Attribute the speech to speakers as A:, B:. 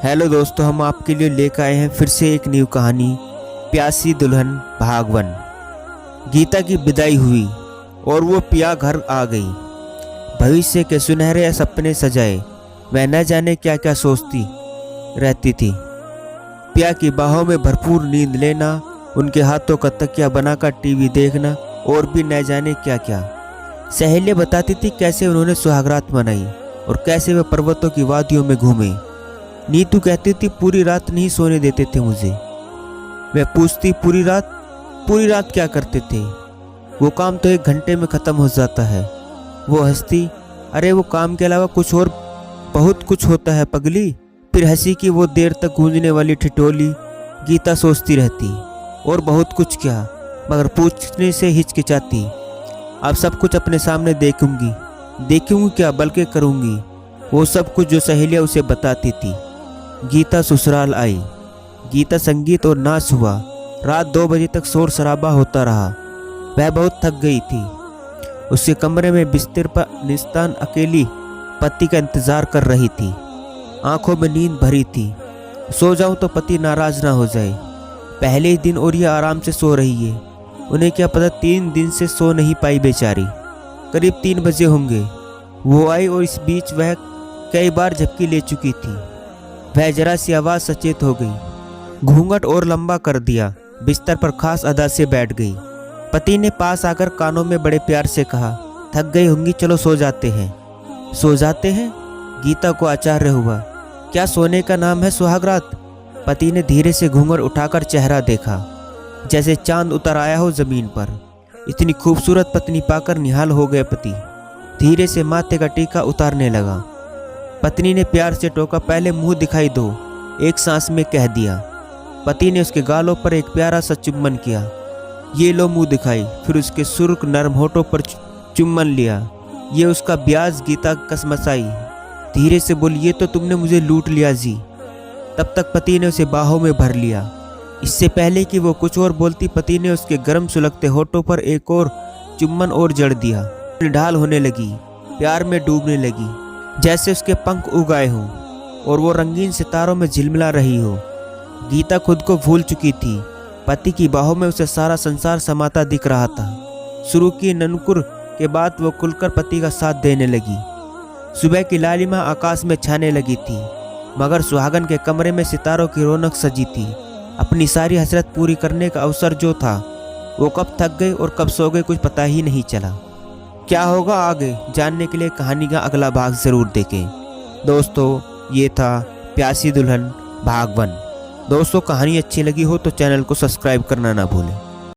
A: Hello दोस्तों, हम आपके लिए लेकर आए हैं फिर से एक न्यू कहानी, प्यासी दुल्हन भाग 1। गीता की विदाई हुई और वो पिया घर आ गई। भविष्य के सुनहरे सपने सजाए वह न जाने क्या क्या सोचती रहती थी। पिया की बाहों में भरपूर नींद लेना, उनके हाथों का तकिया बनाकर टीवी देखना और भी न जाने क्या क्या। सहेलियाँ बताती थी कैसे उन्होंने सुहागरात मनाई और कैसे वे पर्वतों की वादियों में घूमे। नीतू कहती थी पूरी रात नहीं सोने देते थे मुझे। मैं पूछती पूरी रात क्या करते थे? वो काम तो 1 घंटे में ख़त्म हो जाता है। वो हंसती, अरे वो काम के अलावा कुछ और बहुत कुछ होता है पगली। फिर हंसी की वो देर तक गूंजने वाली ठिठोली। गीता सोचती रहती, और बहुत कुछ क्या, मगर पूछने से हिचकिचाती। अब सब कुछ अपने सामने देखूंगी क्या बल्कि करूंगी वो सब कुछ जो सहेलियाँ उसे बताती थी। गीता ससुराल आई। गीता संगीत और नाच हुआ। रात 2 बजे तक शोर शराबा होता रहा। वह बहुत थक गई थी। उसके कमरे में बिस्तर पर निस्तान अकेली पति का इंतजार कर रही थी। आंखों में नींद भरी थी। सो जाऊं तो पति नाराज ना हो जाए। पहले ही दिन और ये आराम से सो रही है। उन्हें क्या पता 3 दिन से सो नहीं पाई बेचारी। करीब 3 बजे होंगे। वो आई और इस बीच वह कई बार झपकी ले चुकी थी। वह जरा सी आवाज सचेत हो गई। घूंघट और लंबा कर दिया। बिस्तर पर खास अदा से बैठ गई। पति ने पास आकर कानों में बड़े प्यार से कहा, थक गई होंगी, चलो सो जाते हैं। सो जाते हैं? गीता को आश्चर्य हुआ। क्या सोने का नाम है सुहागरात? पति ने धीरे से घूंघट उठाकर चेहरा देखा, जैसे चांद उतर आया हो जमीन पर। इतनी खूबसूरत पत्नी पाकर निहाल हो गए पति। धीरे से माथे का टीका उतारने लगा। पत्नी ने प्यार से टोका, पहले मुंह दिखाई दो, एक सांस में कह दिया। पति ने उसके गालों पर एक प्यारा सा चुम्बन किया। ये लो मुंह दिखाई। फिर उसके सुर्ख नरम होठों पर चुम्बन लिया। ये उसका ब्याज। गीता कसमसाई, धीरे से बोली, ये तो तुमने मुझे लूट लिया जी। तब तक पति ने उसे बाहों में भर लिया। इससे पहले कि वो कुछ और बोलती, पति ने उसके गर्म सुलगते होठों पर एक और चुम्बन और जड़ दिया। ढाल होने लगी, प्यार में डूबने लगी, जैसे उसके पंख उगाए हों और वो रंगीन सितारों में झिलमिला रही हो। गीता खुद को भूल चुकी थी। पति की बाहों में उसे सारा संसार समाता दिख रहा था। शुरू की ननकुर के बाद वो खुलकर पति का साथ देने लगी। सुबह की लालिमा आकाश में छाने लगी थी, मगर सुहागन के कमरे में सितारों की रौनक सजी थी। अपनी सारी हसरत पूरी करने का अवसर जो था, वो कब थक गई और कब सो गई कुछ पता ही नहीं चला। क्या होगा आगे जानने के लिए कहानी का अगला भाग जरूर देखें। दोस्तों, ये था प्यासी दुल्हन भाग 1। दोस्तों, कहानी अच्छी लगी हो तो चैनल को सब्सक्राइब करना ना भूलें।